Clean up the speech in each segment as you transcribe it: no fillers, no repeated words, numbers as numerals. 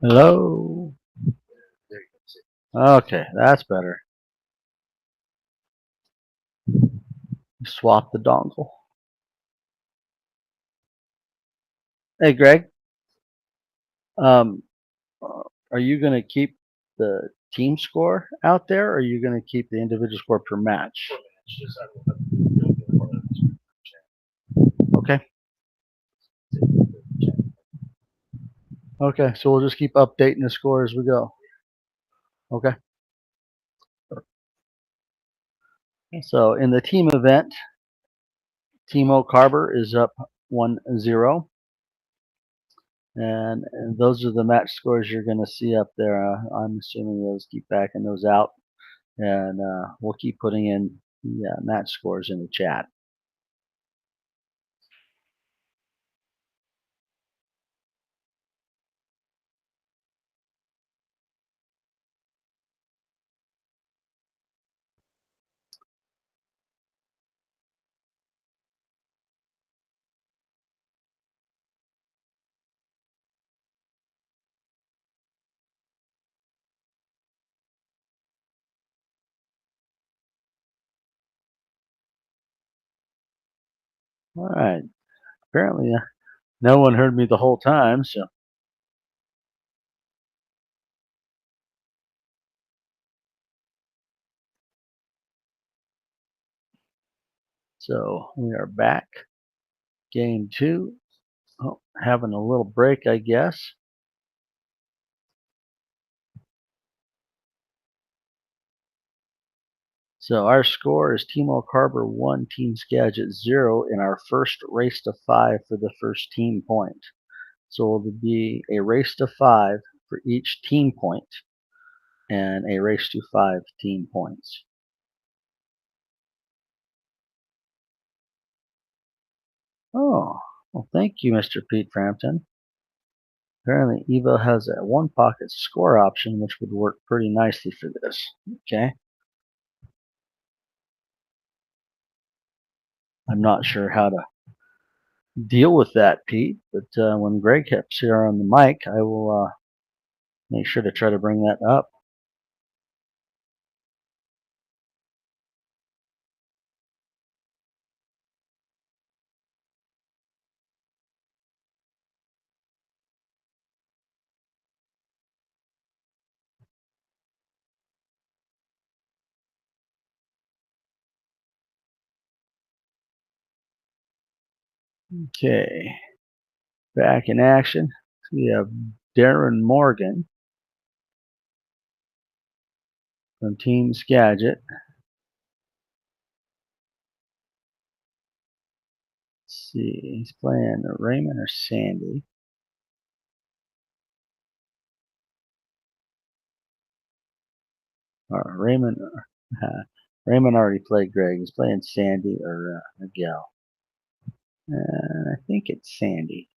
Hello. Okay, that's better. Swap the dongle. Hey, Greg. Um, are you going to keep the team score out there, or are you going to keep the individual score per match? Okay. Okay, so we'll just keep updating the score as we go. Okay. So in the team event, Timo Carver is up 1-0. And those are the match scores you're going to see up there. I'm assuming we'll just keep backing those out. And we'll keep putting in the match scores in the chat. All right. Apparently, no one heard me the whole time, so we are back. Game 2. Oh, having a little break, I guess. So our score is Timo Carver 1, Team SKAGIT 0 in our first race to 5 for the first team point. So it will be a race to 5 for each team point and a race to 5 team points. Oh, well, thank you, Mr. Pete Frampton. Apparently, Evo has a one pocket score option, which would work pretty nicely for this. Okay. I'm not sure how to deal with that, Pete, but when Greg gets here on the mic, I will make sure to try to bring that up. Okay. Back in action. We have Darren Morgan from Team SKAGIT. Let's see. He's playing Raymond or Sandy. Or Raymond. Raymond already played Greg. He's playing Sandy or Miguel. I think it's Sandy.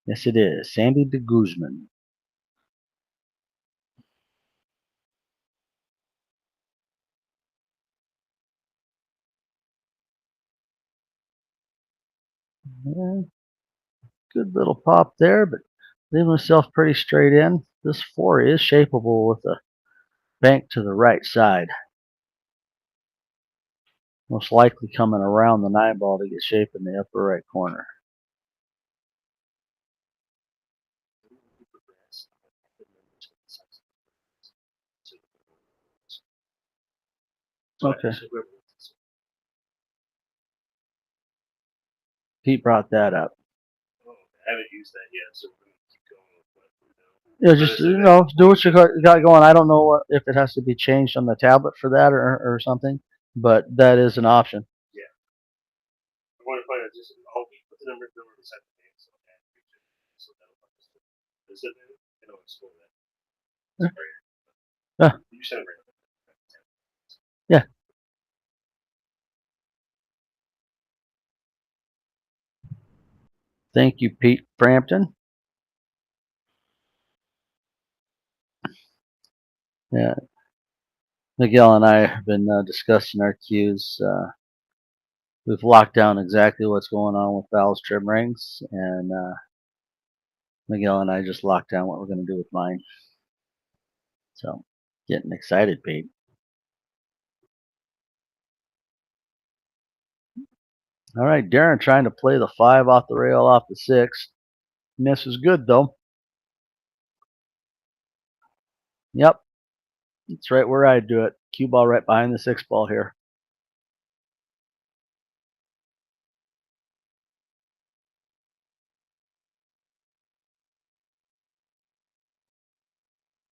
Yes, it is. Sandy de Guzman. Yeah, good little pop there, but leaving himself pretty straight in. This 4 is shapeable with a bank to the right side. Most likely coming around the 9 ball to get shape in the upper right corner. Okay. Pete brought that up. I haven't used that yet, so we're going to keep going with what Yeah, just do what you got going. I don't know if it has to be changed on the tablet for that or something, but that is an option. Yeah. I'm going to find out just I'll put the number beside the name so that so that'll help us. Is it? I know it's for that. Yeah. You said it right. Yeah. Thank you, Pete Frampton. Yeah. Miguel and I have been discussing our cues we've locked down exactly what's going on with Val's trim rings, and Miguel and I just locked down what we're going to do with mine. So, getting excited, Pete. All right, Darren trying to play the 5 off the rail off the 6. Miss is good, though. Yep, it's right where I'd do it. Cue ball right behind the 6 ball here.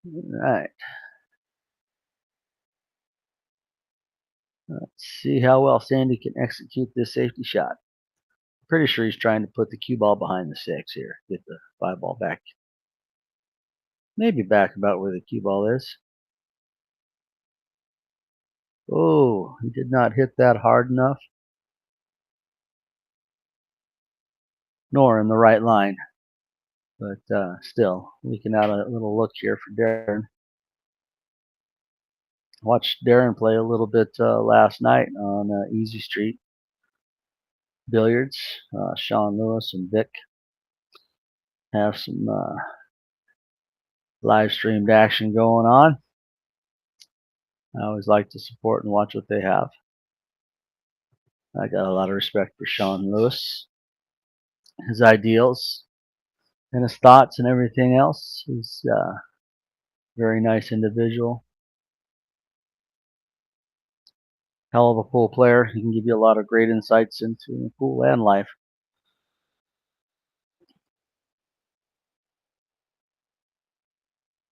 All right. Let's see how well Sandy can execute this safety shot. Pretty sure he's trying to put the cue ball behind the 6 here. Get the 5 ball back. Maybe back about where the cue ball is. Oh, he did not hit that hard enough. Nor in the right line. But still, leaking out a little look here for Darren. Watched Darren play a little bit last night on Easy Street Billiards. Sean Lewis and Vic have some live streamed action going on. I always like to support and watch what they have. I got a lot of respect for Sean Lewis, his ideals, and his thoughts and everything else. He's a very nice individual. Hell of a pool player. He can give you a lot of great insights into pool and life.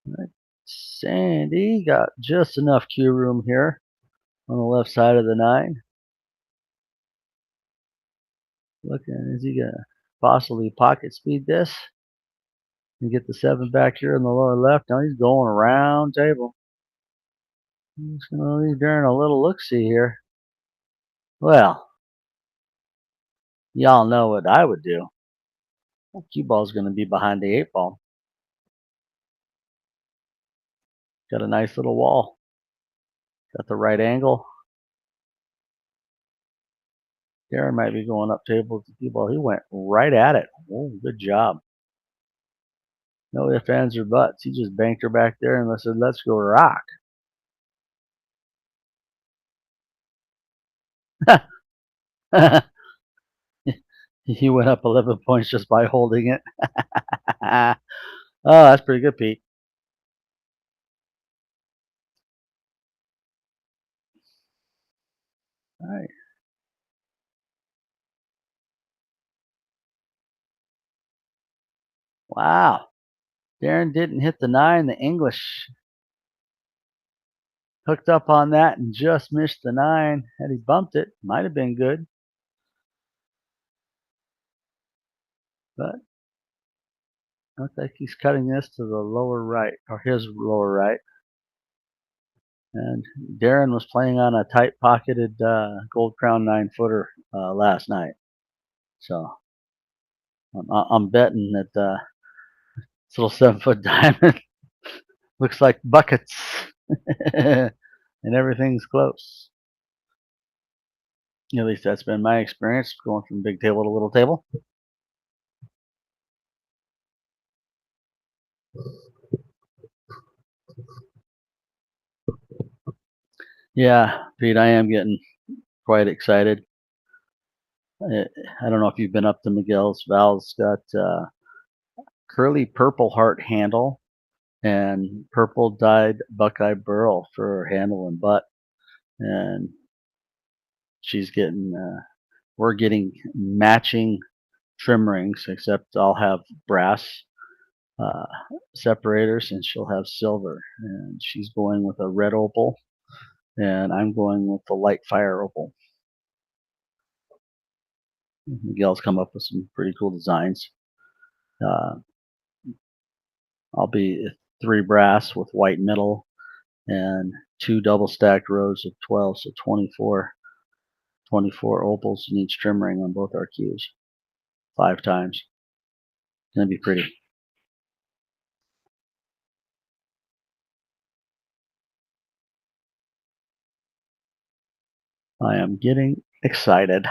Right. Sandy got just enough cue room here on the left side of the 9. Looking, is he gonna possibly pocket speed this and get the 7 back here in the lower left? No, he's going around table. He's gonna leave Darren a little look-see here. Well, y'all know what I would do. That cue ball's gonna be behind the 8 ball. Got a nice little wall. Got the right angle. Darren might be going up table with the cue ball. He went right at it. Oh, good job. No ifs, ands, or buts. He just banked her back there and said, let's go rock. He went up 11 points just by holding it. Oh, that's pretty good, Pete. All right. Wow. Darren didn't hit the 9. The English hooked up on that and just missed the 9. Had he bumped it, might have been good. But looks like he's cutting this to the lower right, or his lower right. And Darren was playing on a tight-pocketed Gold Crown 9-footer last night. So I'm betting that this little 7-foot diamond looks like buckets. And everything's close. At least that's been my experience going from big table to little table. Yeah, Pete, I am getting quite excited. I don't know if you've been up to Miguel's. Val's got curly purple heart handle and purple dyed Buckeye burl for her handle and butt. And she's getting, we're getting matching trim rings, except I'll have brass separators and she'll have silver. And she's going with a red opal, and I'm going with the light fire opal. Miguel's come up with some pretty cool designs. I'll be 3 brass with white middle and 2 double stacked rows of 12, so 24 opals in each trim ring on both our cues, 5 times. It's gonna be pretty. I am getting excited.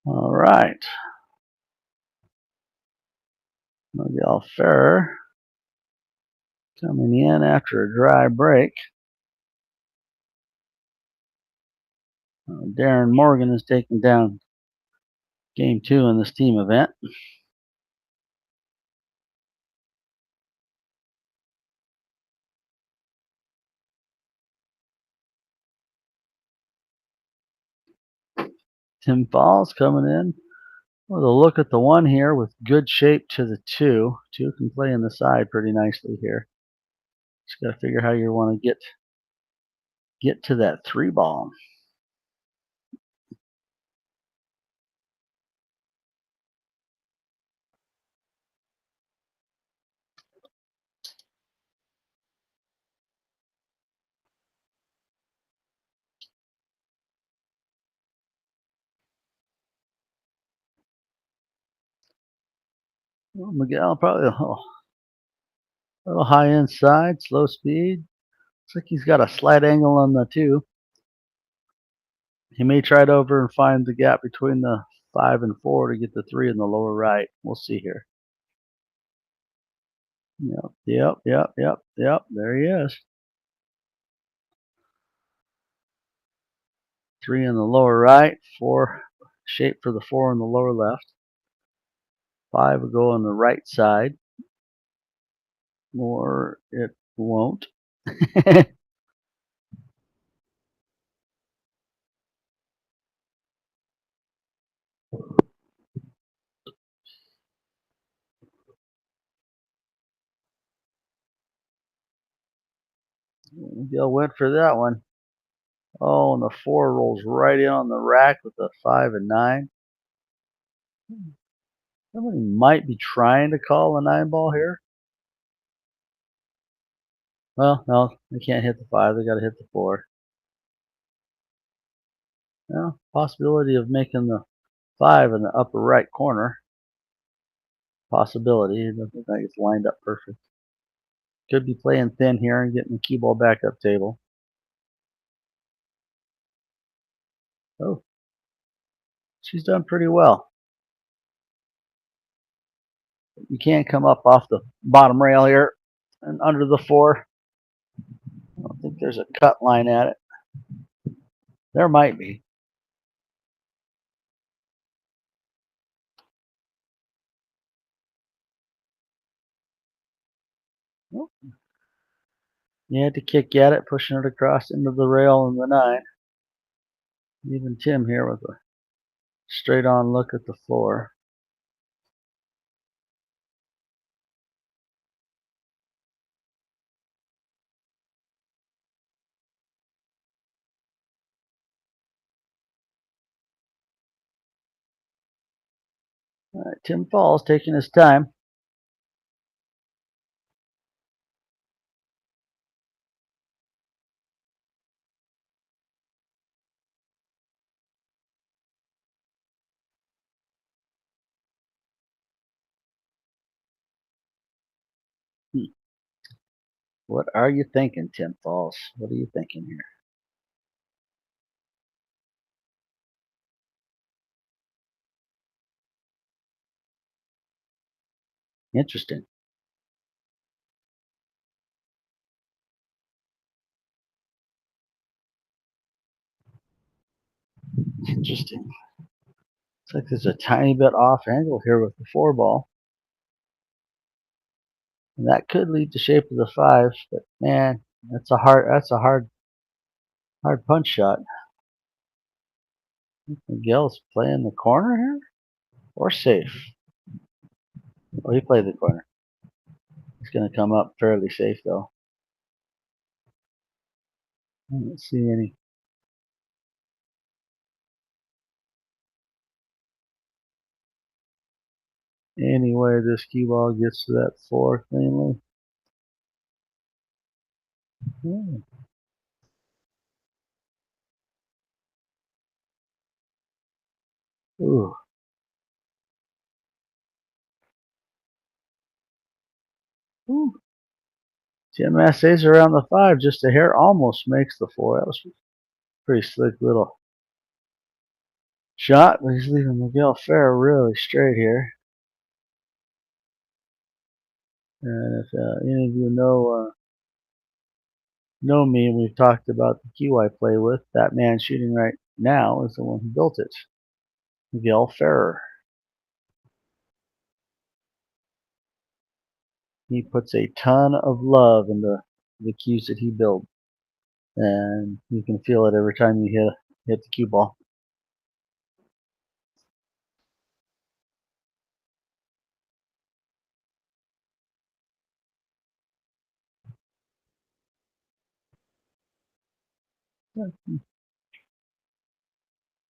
All right. Miguel Ferrer coming in after a dry break. Darren Morgan is taking down game 2 in this team event. Tim Falls coming in with a look at the 1 here with good shape to the 2. 2 can play in the side pretty nicely here. Just got to figure how you want to get to that 3 ball. Well, Miguel probably a little high inside, slow speed. Looks like he's got a slight angle on the 2. He may try it over and find the gap between the 5 and 4 to get the 3 in the lower right. We'll see here. Yep. There he is. 3 in the lower right, 4 shape for the 4 in the lower left. 5 will go on the right side, or it won't. Miguel went for that one. Oh, and the 4 rolls right in on the rack with the 5 and 9. Somebody might be trying to call a 9 ball here. Well, no, they can't hit the 5. They got to hit the 4. Well, possibility of making the 5 in the upper right corner. Possibility. It doesn't think it's lined up perfect. Could be playing thin here and getting the cue ball back up table. Oh, she's done pretty well. You can't come up off the bottom rail here and under the 4. I don't think there's a cut line at it. There might be. Nope. You had to kick at it, pushing it across into the rail in the 9. Even Tim here with a straight on look at the 4. All right, Tim Falls taking his time. What are you thinking, Tim Falls? What are you thinking here? Interesting. Interesting. Looks like there's a tiny bit off angle here with the 4 ball. And that could lead to shape of the 5, but man, that's a hard punch shot. Miguel's playing the corner here? Or safe? Oh, he played the corner. He's gonna come up fairly safe though. I don't see any way this cue ball gets to that 4 cleanly. Hmm. Ooh. Ooh. Tim Massey's around the 5, just a hair, almost makes the 4. That was pretty slick little shot, but he's leaving Miguel Ferrer really straight here. And if any of you know me and we've talked about the cue I play with, that man shooting right now is the one who built it, Miguel Ferrer. He puts a ton of love into the cues that he builds, and you can feel it every time you hit the cue ball.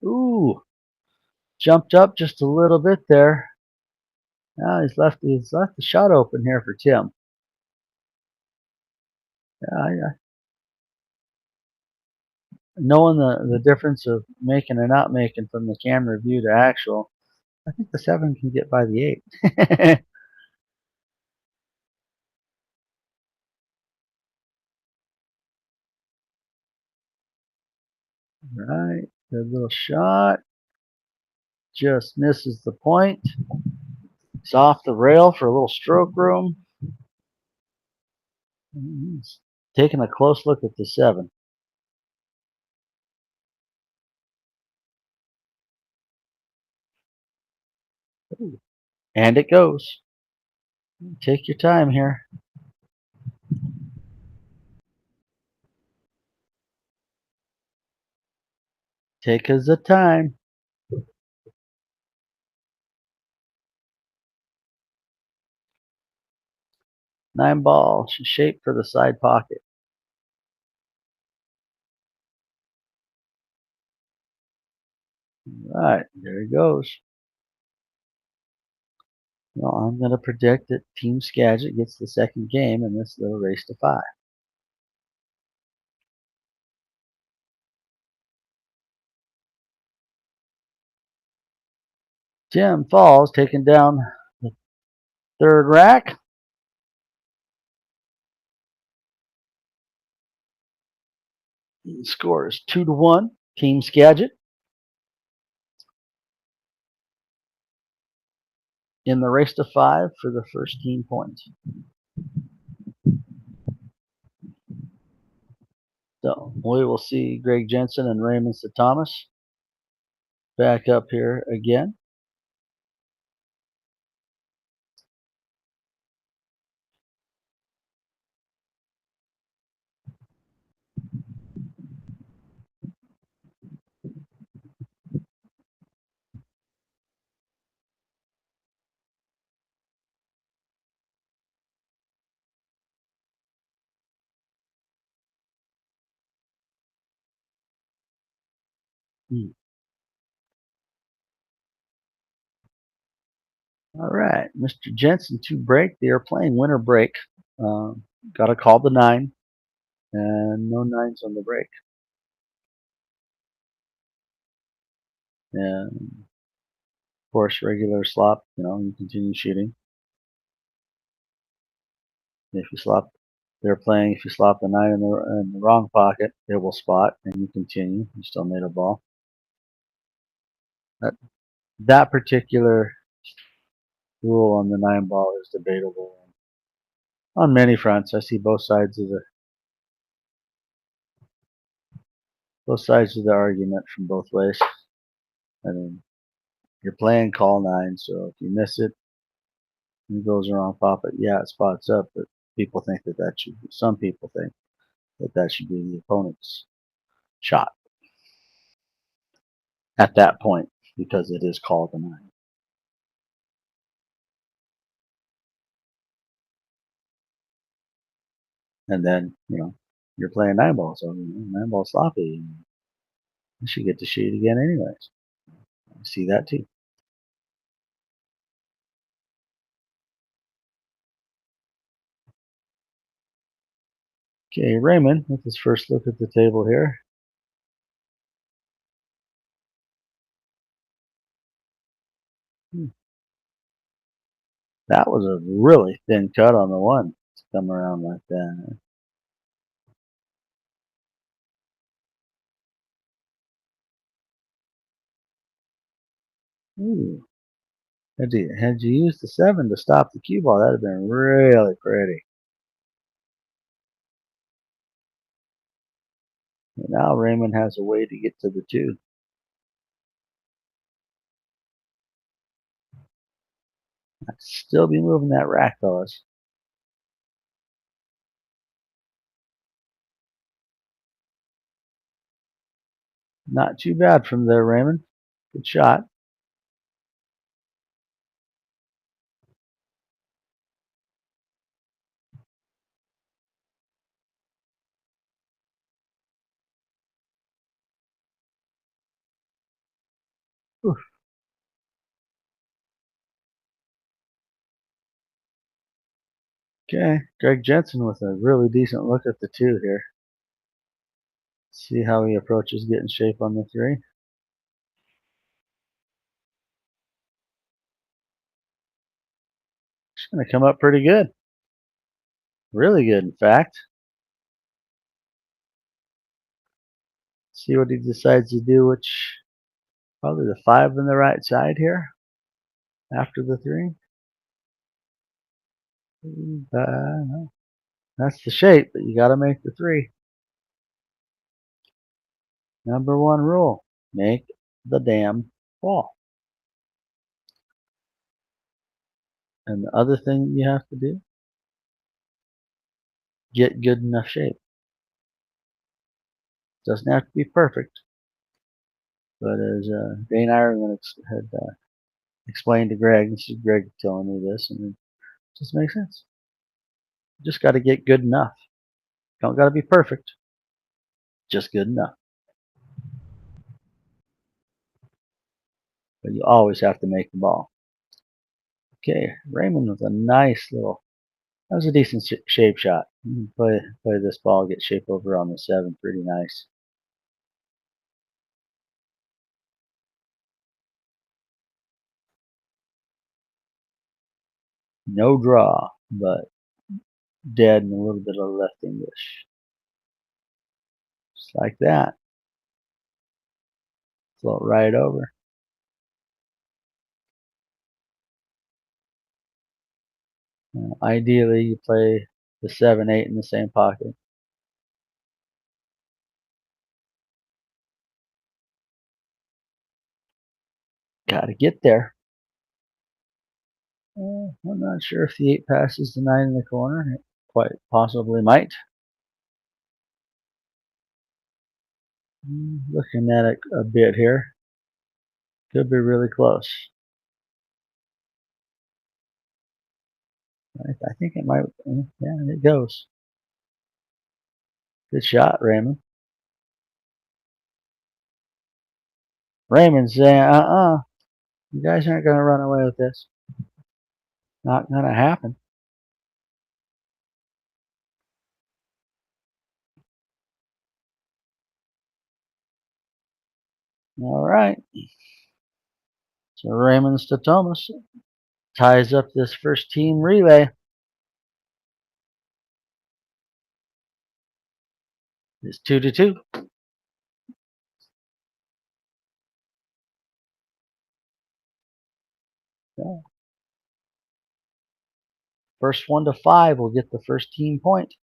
Ooh, jumped up just a little bit there. Now he's left the shot open here for Tim. Yeah, knowing the difference of making and not making from the camera view to actual, I think the 7 can get by the 8. Right, good little shot. Just misses the point. It's off the rail for a little stroke room. He's taking a close look at the 7. Ooh, and it goes. Take your time here. Take us the time. 9 ball, shape for the side pocket. All right, there he goes. Well, I'm going to predict that Team SKAGIT gets the second game in this little race to 5. Tim falls, taking down the 3rd rack. The score is 2-1, Team SKAGIT. In the race to 5 for the first team point. So we will see Greg Jensen and Raymond Thomas back up here again. All right, Mr. Jensen to break. They are playing winner break. Got to call the 9, and no 9s on the break. And of course, regular slop. You continue shooting. If you slop, they're playing. If you slop the 9 in the wrong pocket, it will spot, and you continue. You still made a ball. That particular rule on the 9 ball is debatable on many fronts. I see both sides of the argument from both ways. I mean, you're playing call 9, so if you miss it and it goes around pocket, yeah, it spots up, but people think some people think that should be the opponent's shot at that point because it is called a 9. And then, you're playing 9 ball, so 9 ball sloppy. You should get to shoot again anyways. I see that too. Okay, Raymond with his first look at the table here. That was a really thin cut on the 1 to come around like that. Ooh. Had you used the 7 to stop the cue ball, that'd have been really pretty. And now Raymond has a way to get to the 2. I'd still be moving that rack, fellas. Not too bad from there, Raymond. Good shot. Oof. Okay, Greg Jensen with a really decent look at the 2 here. See how he approaches getting shape on the 3. It's going to come up pretty good. Really good, in fact. See what he decides to do, which probably the 5 on the right side here after the 3. No. That's the shape, but you got to make the 3. Number 1 rule, make the damn ball. And the other thing you have to do, get good enough shape. Doesn't have to be perfect, but as Dane Ireland had explained to Greg, this is Greg telling me this, and it just makes sense. You just got to get good enough. Don't got to be perfect, just good enough. But you always have to make the ball. Okay, Raymond with a nice little. That was a decent shape shot. You can play this ball, get shape over on the 7, pretty nice. No draw, but dead and a little bit of left English. Just like that. Float right over. Ideally, you play the 7, 8 in the same pocket. Got to get there. I'm not sure if the 8 passes the 9 in the corner. It quite possibly might. Looking at it a bit here. Could be really close. I think it might. Yeah, it goes. Good shot, Raymond. Raymond's saying, you guys aren't going to run away with this. Not going to happen. All right. So Raymond Statomas ties up this first team relay. It's 2-2. Yeah. First 1 to 5 will get the first team point.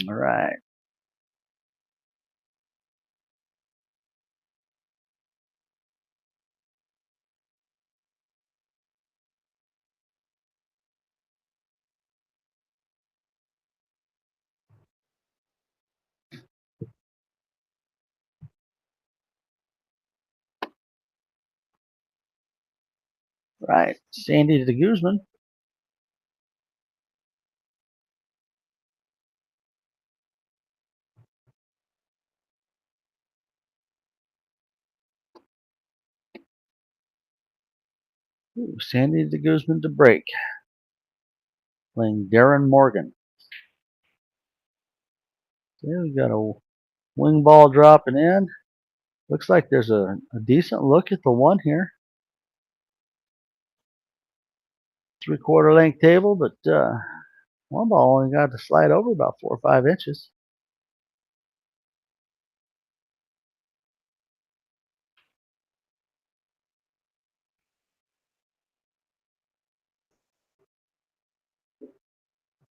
All right. Right. Sandy to Guzman. Ooh, Sandy to Guzman to break. Playing Darren Morgan. There we got a wing ball dropping in. Looks like there's a decent look at the 1 here. 3/4 length table, but One ball only got to slide over about 4 or 5 inches.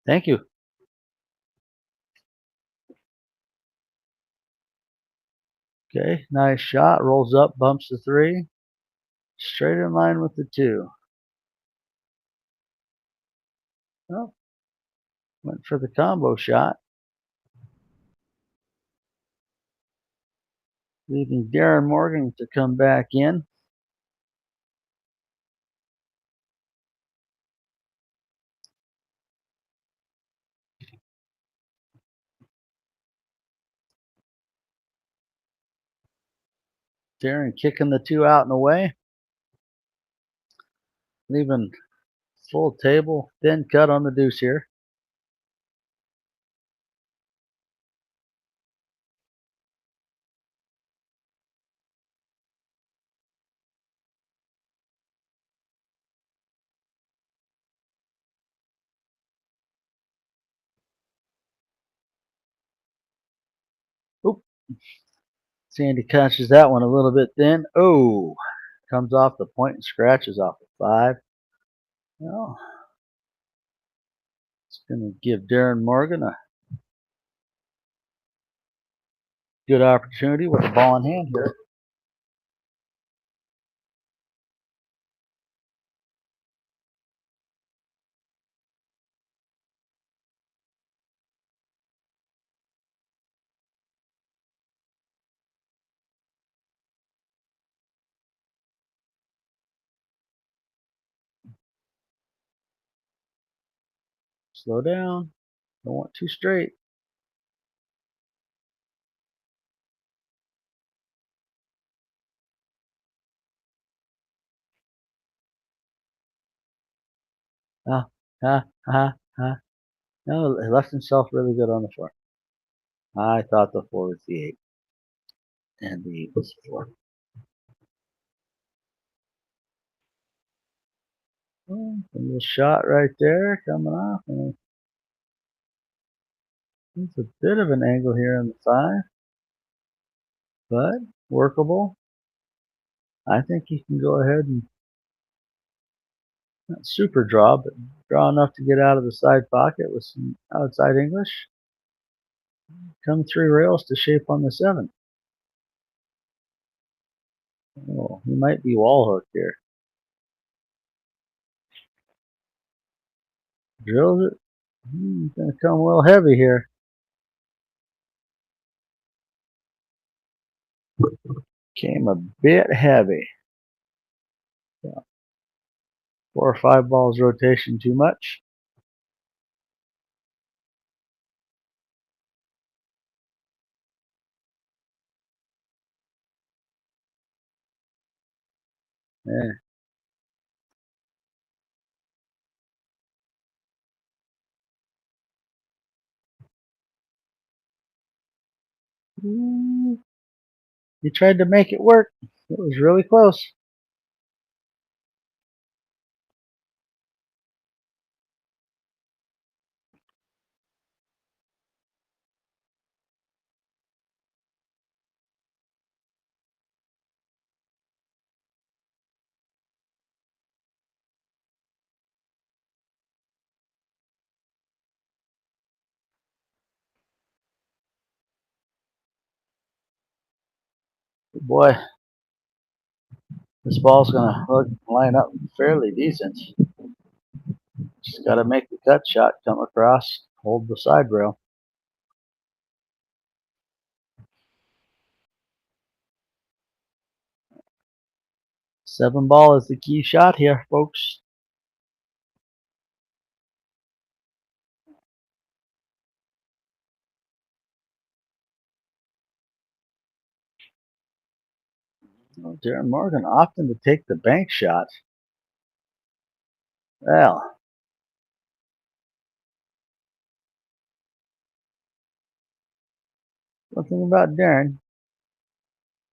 Thank you. Okay, nice shot. Rolls up, bumps the 3. Straight in line with the 2. Oh, went for the combo shot. Leaving Darren Morgan to come back in. Darren kicking the 2 out and away. Leaving full table, thin cut on the deuce here. Oop. Sandy catches that one a little bit thin. Oh, comes off the point and scratches off the 5. Well, it's going to give Darren Morgan a good opportunity with the ball in hand here. Slow down. Don't want too straight. Ah, ah, ah, ah. No, he left himself really good on the 4. I thought the 4 was the 8. And the 8 was the 4. Oh, a little shot right there coming off. And it's a bit of an angle here on the 5. But workable. I think he can go ahead and not super draw, but draw enough to get out of the side pocket with some outside English. Come 3 rails to shape on the 7. Oh, he might be wall hooked here. Drills it. He's going to come well heavy here. Came a bit heavy. Yeah. 4 or 5 balls rotation too much. Yeah. He tried to make it work. It was really close. Boy, this ball's going to line up fairly decent. Just got to make the cut shot come across, hold the side rail. 7 ball is the key shot here, folks. Well, Darren Morgan opting to take the bank shot. Well, one thing about Darren,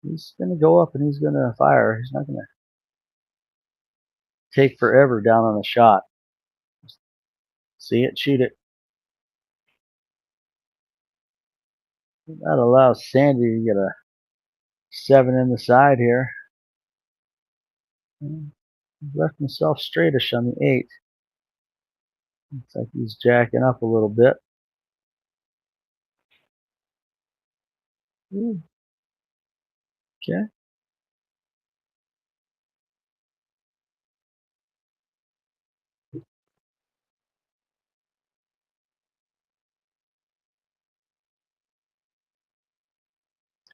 he's going to go up and he's going to fire. He's not going to take forever down on a shot. See it, shoot it. That allows Sandy to get a 7 in the side here. Left himself straightish on the 8. Looks like he's jacking up a little bit. Okay.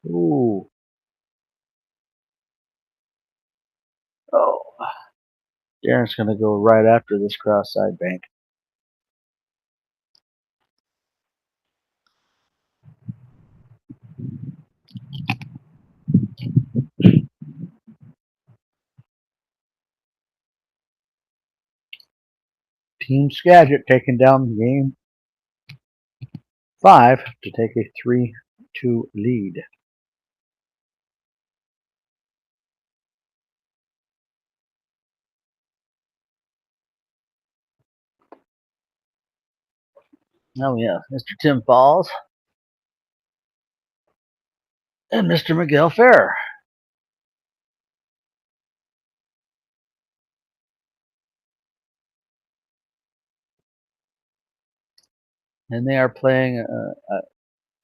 Ooh. Oh. Darren's going to go right after this cross side bank. Team Skagit taking down game 5 to take a 3-2 lead. Oh yeah, Mr. Tim Falls and Mr. Miguel Ferrer. And they are playing a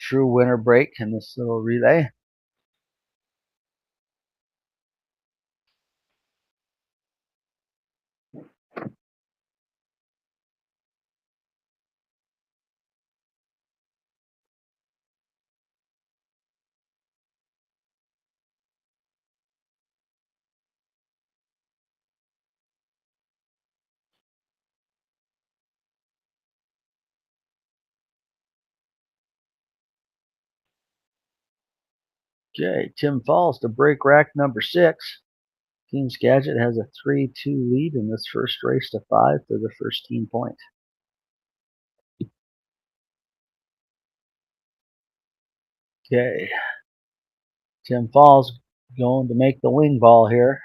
true winner break in this little relay. Okay, Tim Falls to break rack number 6. Team Skagit has a 3-2 lead in this first race to 5 for the first team point. Okay, Tim Falls going to make the wing ball here.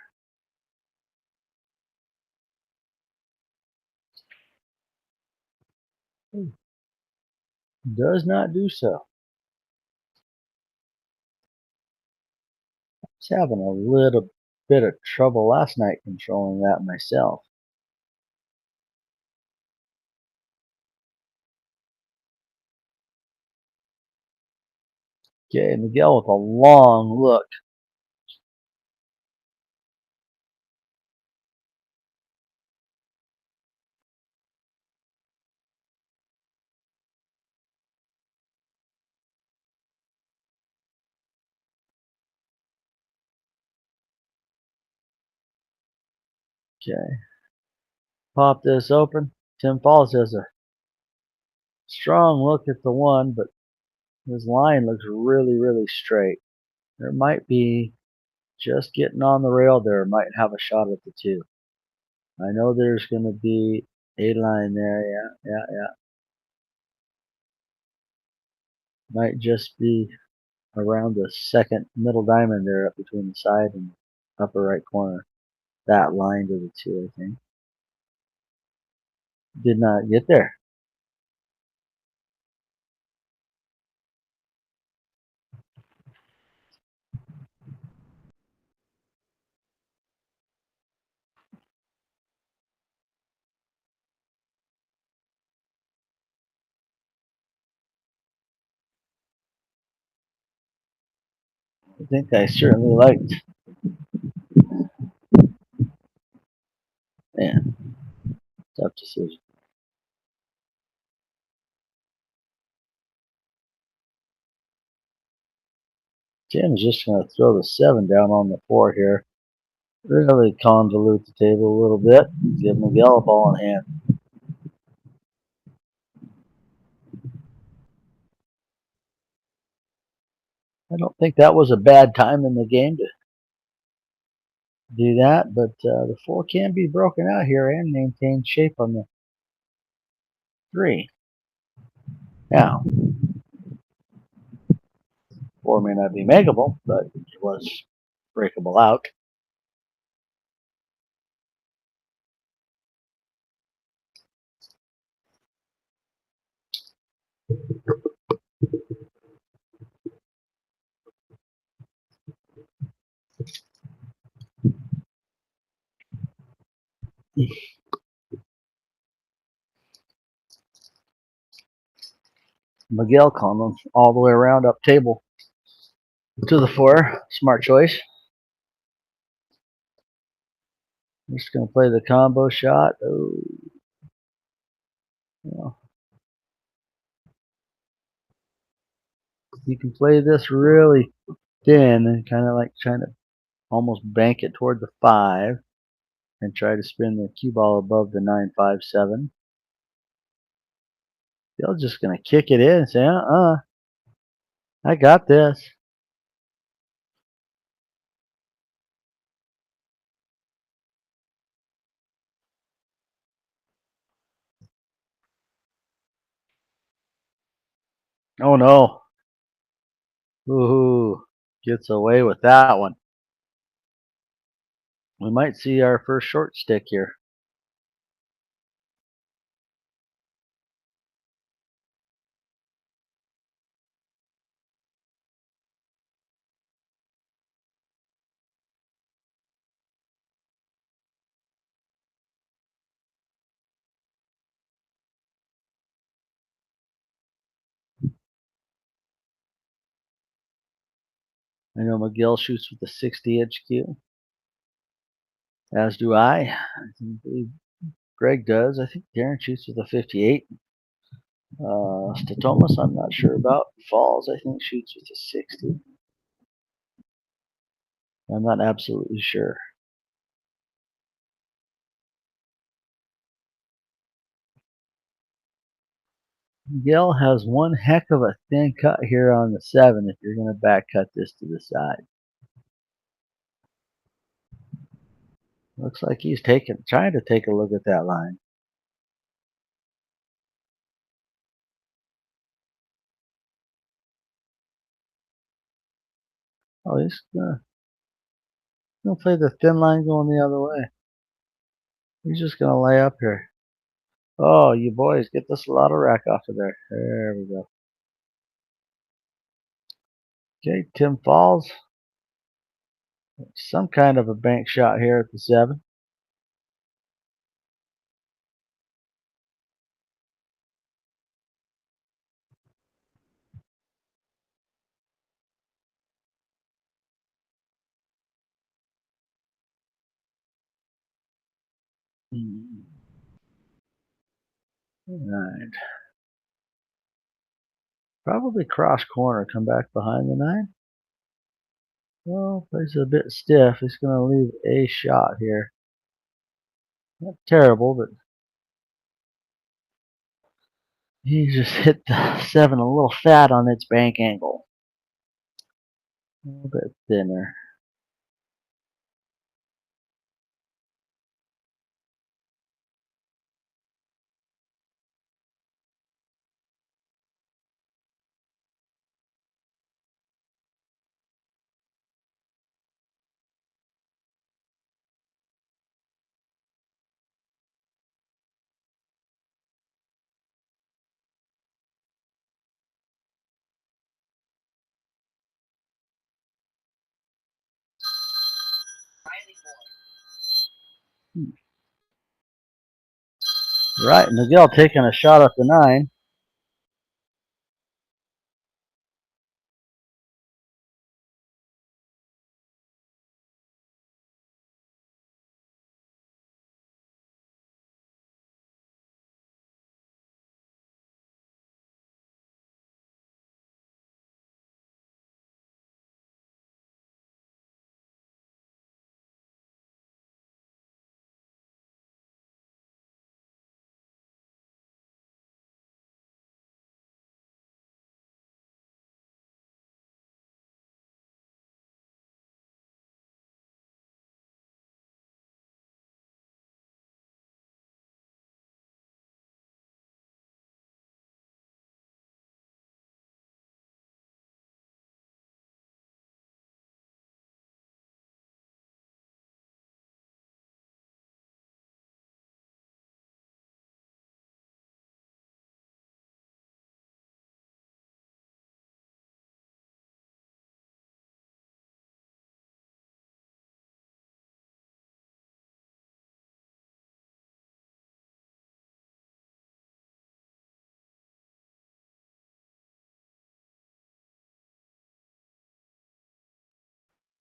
Does not do so. I was having a little bit of trouble last night controlling that myself. Okay, Miguel with a long look. Okay, pop this open. Tim Falls has a strong look at the 1, but his line looks really straight. There might be just getting on the rail there, might have a shot at the 2. I know there's going to be a line there. Yeah. Might just be around the second middle diamond there up between the side and upper right corner. That line to the 2, I think. Did not get there. I think I certainly liked. Man, tough decision. Tim's just going to throw the 7 down on the 4 here. Really convolute the table a little bit. Give Miguel a ball in hand. I don't think that was a bad time in the game to do that, but the 4 can be broken out here and maintain shape on the 3. Now, 4 may not be makeable, but it was breakable out. Miguel calling all the way around up table to the 4. Smart choice. I'm just going to play the combo shot. Oh, well, you can play this really thin and kind of like trying to almost bank it toward the 5 and try to spin the cue ball above the 9-5-7. They're just going to kick it in and say, I got this. Oh no. Ooh, gets away with that one. We might see our first short stick here. I know Miguel shoots with a 60-inch cue, as do I. I believe Greg does. I think Darren shoots with a 58. Statomas, I'm not sure about. Falls, I think, shoots with a 60. I'm not absolutely sure. Miguel has one heck of a thin cut here on the 7 if you're going to back cut this to the side. Looks like he's trying to take a look at that line. Oh, he's going to play the thin line going the other way. He's just going to lay up here. Oh, you boys, get this lotto rack off of there. There we go. Okay, Tim falls. Some kind of a bank shot here at the 7. Alright. Probably cross corner, come back behind the 9. Well, plays a bit stiff. He's going to leave a shot here. Not terrible, but he just hit the 7 a little fat on its bank angle. A little bit thinner. Right, Miguel taking a shot at the 9.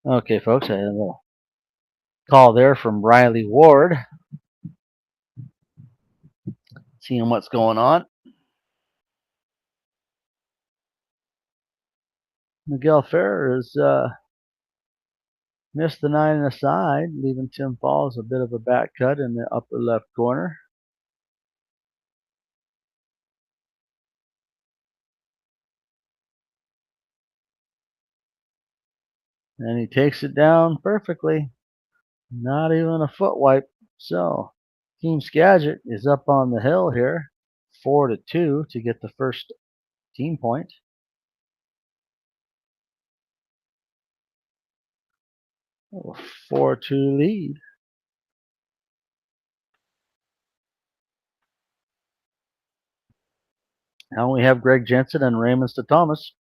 Okay, folks, I had a little call there from Riley Ward, seeing what's going on. Miguel Ferrer has missed the 9 and a side, leaving Tim Falls a bit of a back cut in the upper left corner. And he takes it down perfectly. Not even a foot wipe. So Team SKAGIT is up on the hill here, 4-2 to get the first team point. Oh, 4-2 lead. Now we have Greg Jensen and Raymond Thomas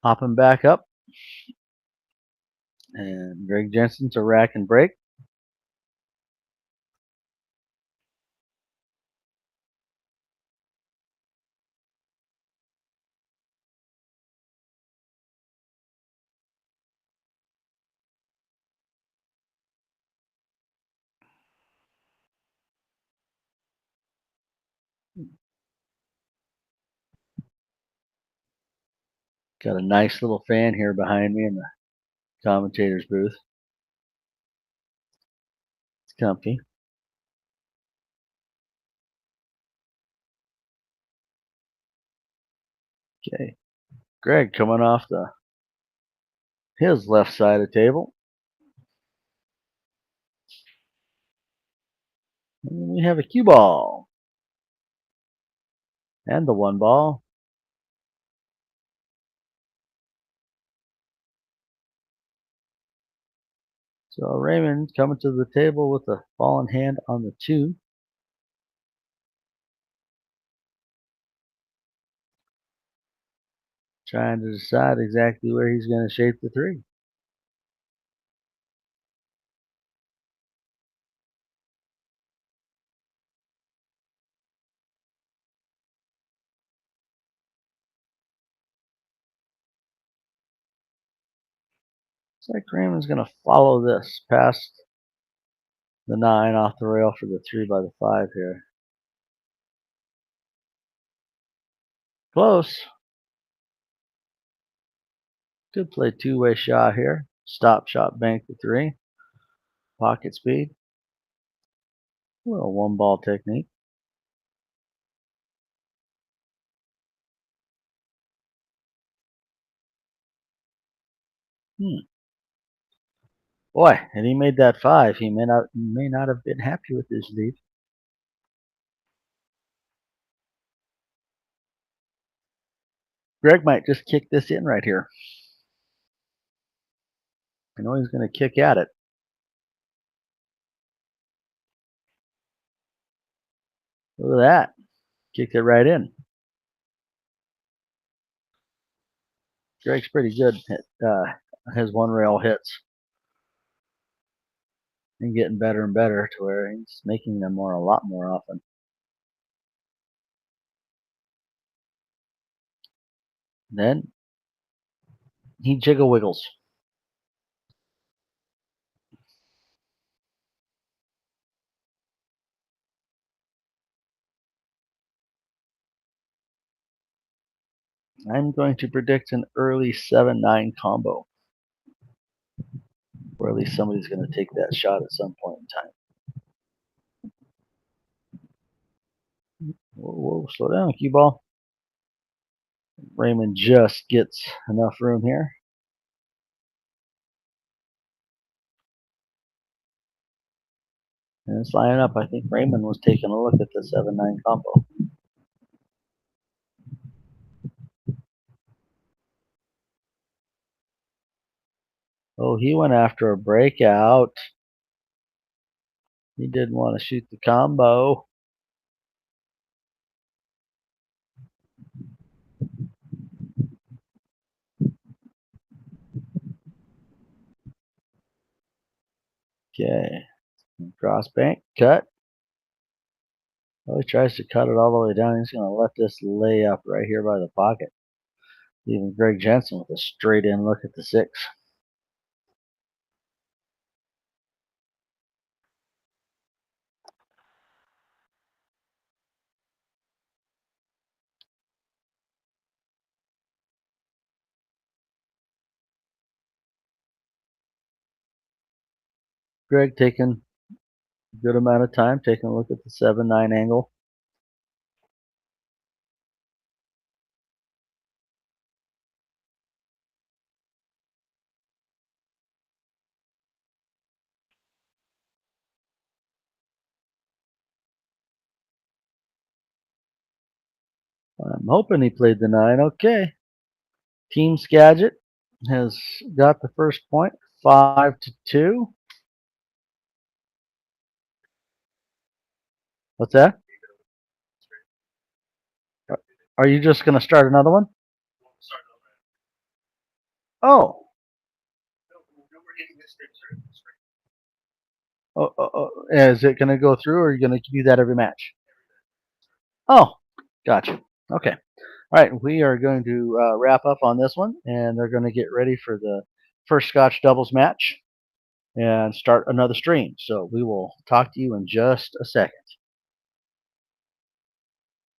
hopping back up. And Greg Jensen to rack and break. Got a nice little fan here behind me in the commentator's booth. It's comfy. Okay. Greg coming off his left side of the table. And we have a cue ball. And the 1 ball. So Raymond coming to the table with the ball in hand on the 2. Trying to decide exactly where he's going to shape the 3. Looks like Raymond's going to follow this past the 9 off the rail for the 3 by the 5 here. Close. Could play 2-way shot here. Stop shot bank the 3. Pocket speed. A little 1 ball technique. Boy, had he made that 5, he may not have been happy with his lead. Greg might just kick this in right here. I know he's going to kick at it. Look at that. Kicked it right in. Greg's pretty good at his 1 rail hits. And getting better and better to where he's making them a lot more often. Then he jiggle wiggles. I'm going to predict an early 7-9 combo. Or at least somebody's going to take that shot at some point in time. Whoa, slow down, cue ball. Raymond just gets enough room here. And it's lining up. I think Raymond was taking a look at the 7-9 combo. Oh, he went after a breakout. He didn't want to shoot the combo. Okay. Cross bank, cut. Oh, he tries to cut it all the way down. He's going to let this lay up right here by the pocket. Even Greg Jensen with a straight in look at the 6. Greg taking a good amount of time, taking a look at the 7-9 angle. I'm hoping he played the 9. Okay. Team SKAGIT has got the first point, 5-2. What's that? Are you just going to start another one? Start over. Oh. No, we're hitting this straight. Is it going to go through, or are you going to do that every match? Oh, gotcha. Okay. All right, we are going to wrap up on this one, and they're going to get ready for the first Scotch doubles match and start another stream. So we will talk to you in just a second.